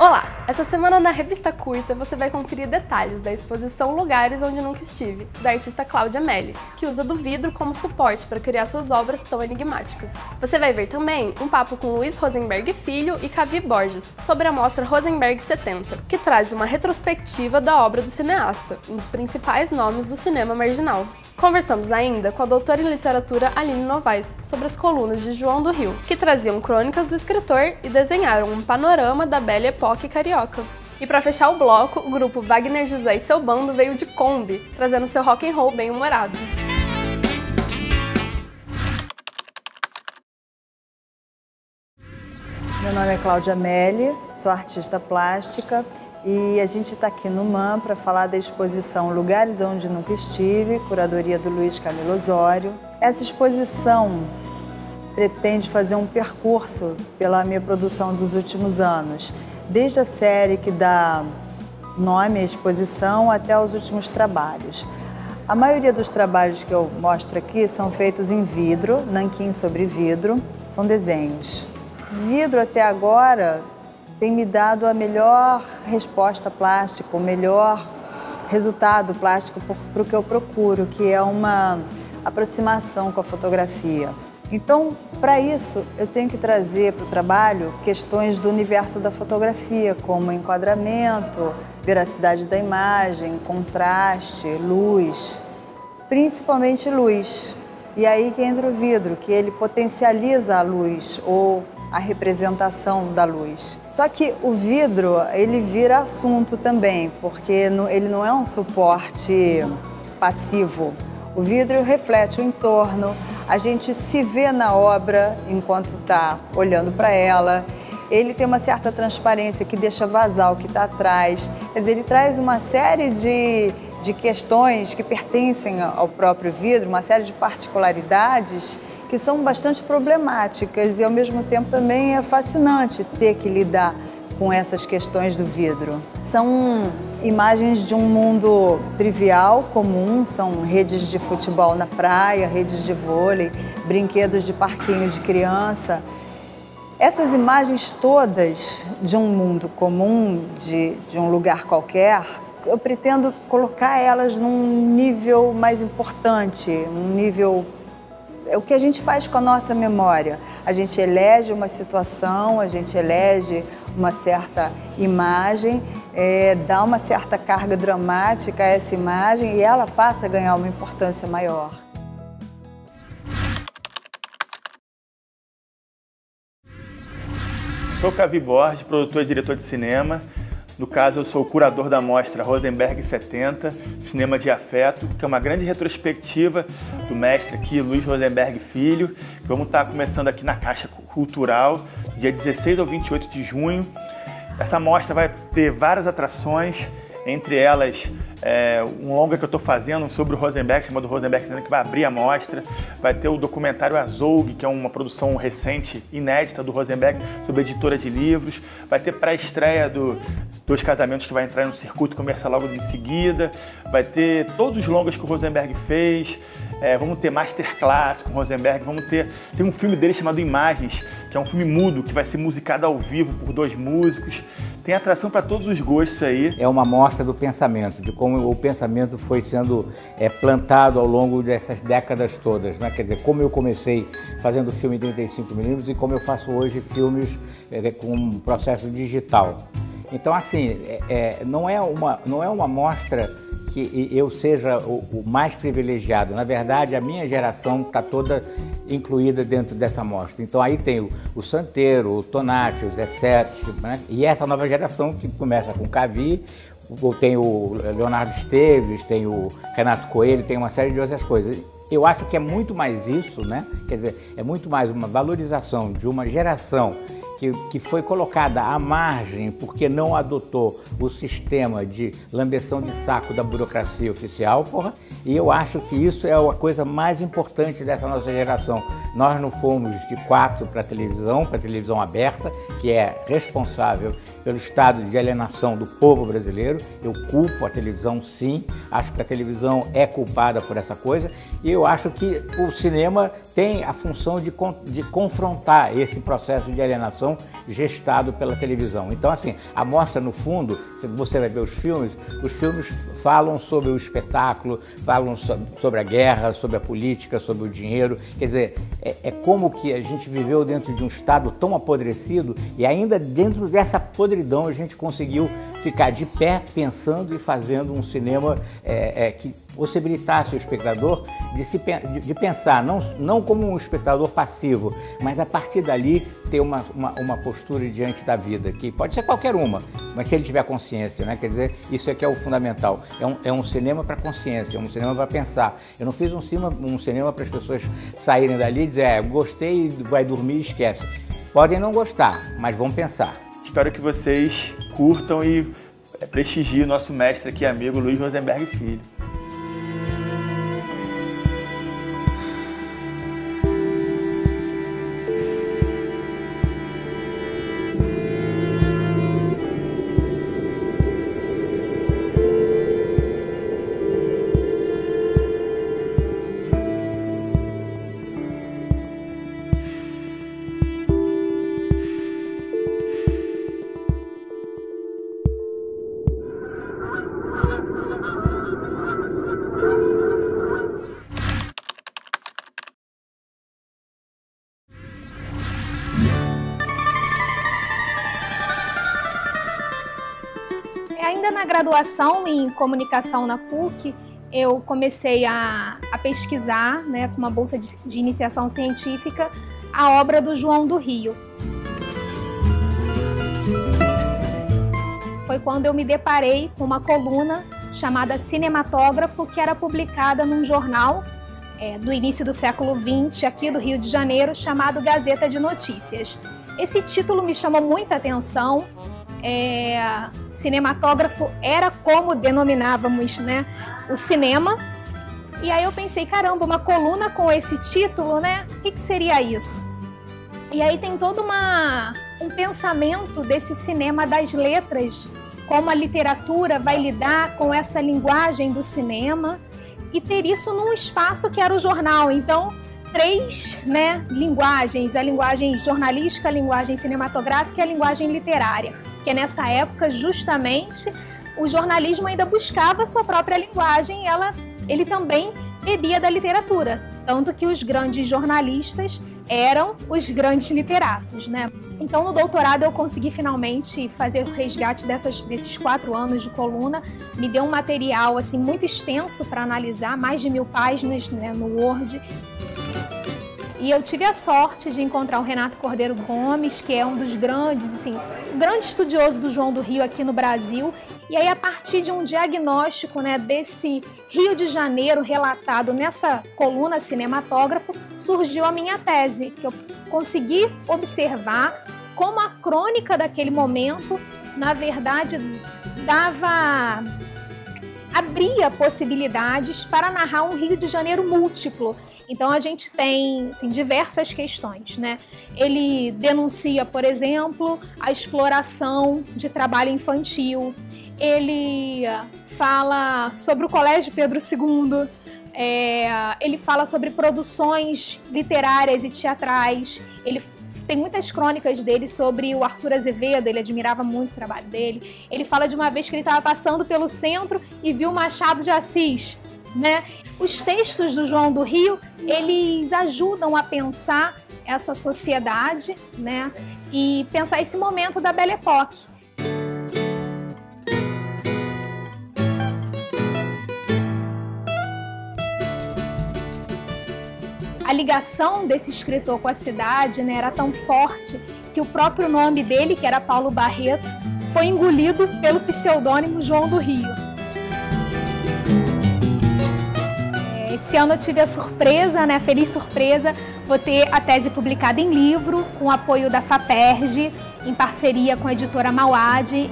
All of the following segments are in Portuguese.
Olá! Essa semana na Revista Curta você vai conferir detalhes da exposição Lugares Onde Nunca Estive, da artista Cláudia Melli, que usa do vidro como suporte para criar suas obras tão enigmáticas. Você vai ver também um papo com Luiz Rosenberg Filho e Cavi Borges sobre a mostra Rosenberg 70, que traz uma retrospectiva da obra do cineasta, um dos principais nomes do cinema marginal. Conversamos ainda com a doutora em literatura Aline Novaes sobre as colunas de João do Rio, que traziam crônicas do escritor e desenharam um panorama da Belle Époque carioca. E para fechar o bloco, o grupo Wagner José e seu bando veio de Kombi, trazendo seu rock and roll bem humorado. Meu nome é Cláudia Melli, sou artista plástica e a gente está aqui no MAM para falar da exposição Lugares Onde Nunca Estive, curadoria do Luiz Camilo Osório. Essa exposição pretende fazer um percurso pela minha produção dos últimos anos, desde a série que dá nome à exposição até os últimos trabalhos. A maioria dos trabalhos que eu mostro aqui são feitos em vidro, nanquim sobre vidro, são desenhos. Vidro até agora tem me dado a melhor resposta plástica, o melhor resultado plástico para o que eu procuro, que é uma aproximação com a fotografia. Então, para isso, eu tenho que trazer para o trabalho questões do universo da fotografia, como enquadramento, veracidade da imagem, contraste, luz, principalmente luz. E aí que entra o vidro, que ele potencializa a luz ou a representação da luz. Só que o vidro, ele vira assunto também, porque ele não é um suporte passivo. O vidro reflete o entorno, a gente se vê na obra enquanto está olhando para ela. Ele tem uma certa transparência que deixa vazar o que está atrás. Quer dizer, ele traz uma série de questões que pertencem ao próprio vidro, uma série de particularidades que são bastante problemáticas e, ao mesmo tempo, também é fascinante ter que lidar com essas questões do vidro. São imagens de um mundo trivial, comum, são redes de futebol na praia, redes de vôlei, brinquedos de parquinhos de criança. Essas imagens todas de um mundo comum, de um lugar qualquer, eu pretendo colocar elas num nível mais importante, um nível... É o que a gente faz com a nossa memória. A gente elege uma situação, a gente elege uma certa imagem, dá uma certa carga dramática a essa imagem e ela passa a ganhar uma importância maior. Sou Cavi Borges, produtor e diretor de cinema. No caso, eu sou o curador da mostra Rosenberg 70, Cinema de Afeto, que é uma grande retrospectiva do mestre aqui, Luiz Rosenberg Filho. Vamos estar começando aqui na Caixa Cultural, dia 16 ao 28 de junho. Essa mostra vai ter várias atrações, entre elas um longa que eu estou fazendo sobre o Rosenberg, chamado Rosenberg 70, que vai abrir a mostra. Vai ter o documentário Azougue, que é uma produção recente, inédita do Rosenberg, sobre a editora de livros. Vai ter pré-estreia dos Dois Casamentos, que vai entrar no circuito comercial logo em seguida. Vai ter todos os longas que o Rosenberg fez. Vamos ter masterclass com o Rosenberg. Tem um filme dele chamado Imagens, que é um filme mudo, que vai ser musicado ao vivo por 2 músicos. Tem atração para todos os gostos aí. É uma mostra do pensamento, de como o pensamento foi sendo plantado ao longo dessas décadas todas, né? Quer dizer, como eu comecei fazendo filme em 35mm e como eu faço hoje filmes com um processo digital. Então, assim, não é uma mostra que eu seja o mais privilegiado. Na verdade, a minha geração está toda incluída dentro dessa mostra. Então aí tem o Santeiro, o Tonati, o Zé Sete, né? E essa nova geração que começa com o Cavi, tem o Leonardo Esteves, tem o Renato Coelho, tem uma série de outras coisas. Eu acho que é muito mais isso, né? Quer dizer, é muito mais uma valorização de uma geração que foi colocada à margem porque não adotou o sistema de lambeção de saco da burocracia oficial, porra. E eu acho que isso é a coisa mais importante dessa nossa geração. Nós não fomos de 4 para a televisão aberta, que é responsável pelo estado de alienação do povo brasileiro. Eu culpo a televisão, sim, acho que a televisão é culpada por essa coisa, e eu acho que o cinema tem a função de confrontar esse processo de alienação gestado pela televisão. Então, assim, a mostra, no fundo, você vai ver os filmes falam sobre o espetáculo, falam sobre a guerra, sobre a política, sobre o dinheiro. Quer dizer, é como que a gente viveu dentro de um estado tão apodrecido e ainda dentro dessa podridão a gente conseguiu ficar de pé pensando e fazendo um cinema que possibilitasse o espectador de pensar, não como um espectador passivo, mas a partir dali ter uma postura diante da vida, que pode ser qualquer uma, mas se ele tiver consciência, né? Quer dizer, isso é que é o fundamental. É um cinema para consciência, é um cinema para pensar. Eu não fiz um cinema para as pessoas saírem dali e dizer, gostei, vai dormir e esquece. Podem não gostar, mas vão pensar. Espero que vocês curtam e prestigiem o nosso mestre aqui, amigo Luiz Rosenberg Filho. Ainda na graduação em comunicação na PUC, eu comecei a pesquisar, né, com uma bolsa de iniciação científica, a obra do João do Rio. Foi quando eu me deparei com uma coluna chamada Cinematógrafo, que era publicada num jornal do início do século XX, aqui do Rio de Janeiro, chamado Gazeta de Notícias. Esse título me chamou muita atenção. Cinematógrafo era como denominávamos, né, o cinema. E aí eu pensei, caramba, uma coluna com esse título, né? O que seria isso? E aí tem todo um pensamento desse cinema das letras, como a literatura vai lidar com essa linguagem do cinema e ter isso num espaço que era o jornal. Então, três, né, linguagens: a linguagem jornalística, a linguagem cinematográfica e a linguagem literária. Porque nessa época, justamente, o jornalismo ainda buscava a sua própria linguagem e ele também bebia da literatura. Tanto que os grandes jornalistas eram os grandes literatos, né? Então, no doutorado, eu consegui finalmente fazer o resgate desses 4 anos de coluna. Me deu um material assim, muito extenso para analisar, mais de 1000 páginas, né, no Word. E eu tive a sorte de encontrar o Renato Cordeiro Gomes, que é um dos grandes, assim, um grande estudioso do João do Rio aqui no Brasil. E aí, a partir de um diagnóstico, né, desse Rio de Janeiro relatado nessa coluna Cinematógrafo, surgiu a minha tese, que eu consegui observar como a crônica daquele momento, na verdade, abria possibilidades para narrar um Rio de Janeiro múltiplo. Então, a gente tem, assim, diversas questões, né? Ele denuncia, por exemplo, a exploração de trabalho infantil. Ele fala sobre o Colégio Pedro II. Ele fala sobre produções literárias e teatrais. Ele tem muitas crônicas dele sobre o Arthur Azevedo, ele admirava muito o trabalho dele. Ele fala de uma vez que ele estava passando pelo centro e viu Machado de Assis, né? Os textos do João do Rio, eles ajudam a pensar essa sociedade, né? E pensar esse momento da Belle Époque. A ligação desse escritor com a cidade, né, era tão forte que o próprio nome dele, que era Paulo Barreto, foi engolido pelo pseudônimo João do Rio. Esse ano eu tive a surpresa, né, a feliz surpresa, vou ter a tese publicada em livro, com o apoio da FAPERJ, em parceria com a editora Mauad.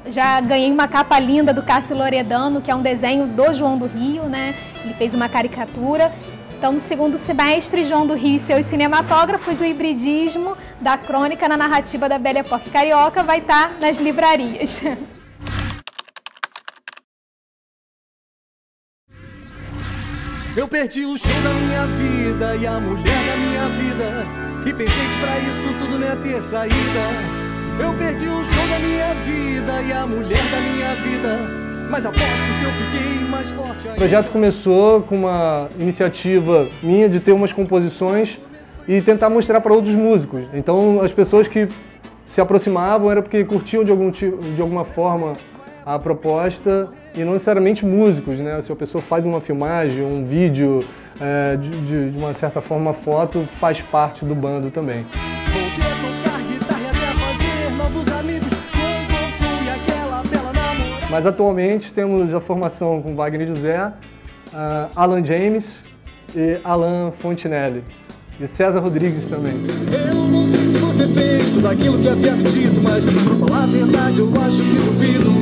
Já ganhei uma capa linda do Cássio Loredano, que é um desenho do João do Rio, né? Ele fez uma caricatura. Então, no segundo semestre, João do Rio e seus cinematógrafos, o hibridismo da crônica na narrativa da Belle Époque carioca vai estar nas livrarias. Eu perdi o show da minha vida e a mulher da minha vida, e pensei que pra isso tudo não ia ter saída. Eu perdi o show da minha vida e a mulher da minha vida, mas aposto que eu fiquei mais forte ainda. O projeto começou com uma iniciativa minha de ter umas composições e tentar mostrar para outros músicos. Então as pessoas que se aproximavam era porque curtiam de alguma forma a proposta e não necessariamente músicos, né? Se a pessoa faz uma filmagem, um vídeo, de uma certa forma, uma foto, faz parte do bando também. Voltei a tocar guitarra e até fazer novos amigos com o show e aquela bela namorada. Mas atualmente temos a formação com Wagner José, Alan James e Alan Fontinelli. E César Rodrigues também. Eu não sei se você fez tudo aquilo que havia me dito, mas pra falar a verdade eu acho que duvido.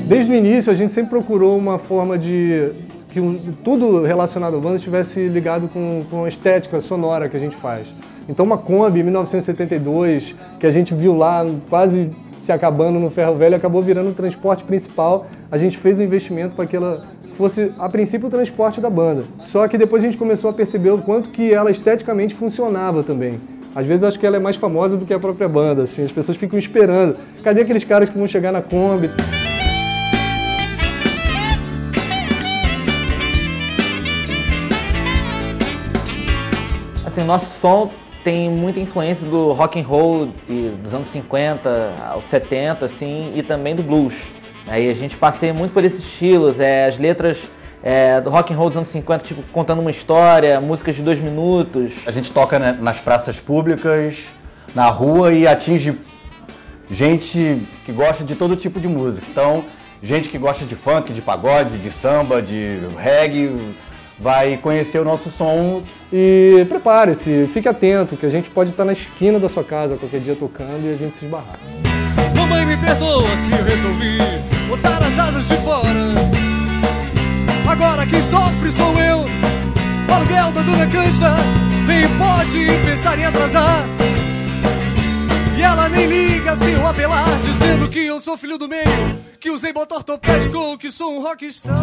Desde o início a gente sempre procurou uma forma de que tudo relacionado ao banda estivesse ligado com a estética sonora que a gente faz. Então uma Kombi 1972, que a gente viu lá quase se acabando no ferro velho, acabou virando o transporte principal. A gente fez um investimento para que ela fosse, a princípio, o transporte da banda. Só que depois a gente começou a perceber o quanto que ela esteticamente funcionava também. Às vezes eu acho que ela é mais famosa do que a própria banda, assim, as pessoas ficam esperando. Cadê aqueles caras que vão chegar na Kombi? Assim, nosso som tem muita influência do rock and roll dos anos 50 aos 70, assim, e também do blues. Aí a gente passeia muito por esses estilos, as letras do rock and roll dos anos 50, tipo, contando uma história, músicas de 2 minutos. A gente toca, né, nas praças públicas, na rua, e atinge gente que gosta de todo tipo de música. Então, gente que gosta de funk, de pagode, de samba, de reggae, vai conhecer o nosso som. E prepare-se, fique atento, que a gente pode estar na esquina da sua casa qualquer dia tocando e a gente se esbarrar. Mamãe, me perdoa se eu resolvi botar as asas de fora. Agora quem sofre sou eu. O aluguel da Dona Cândida nem pode pensar em atrasar. E ela nem liga se eu apelar, dizendo que eu sou filho do meio, que usei bota ortopédico ou que sou um rockstar.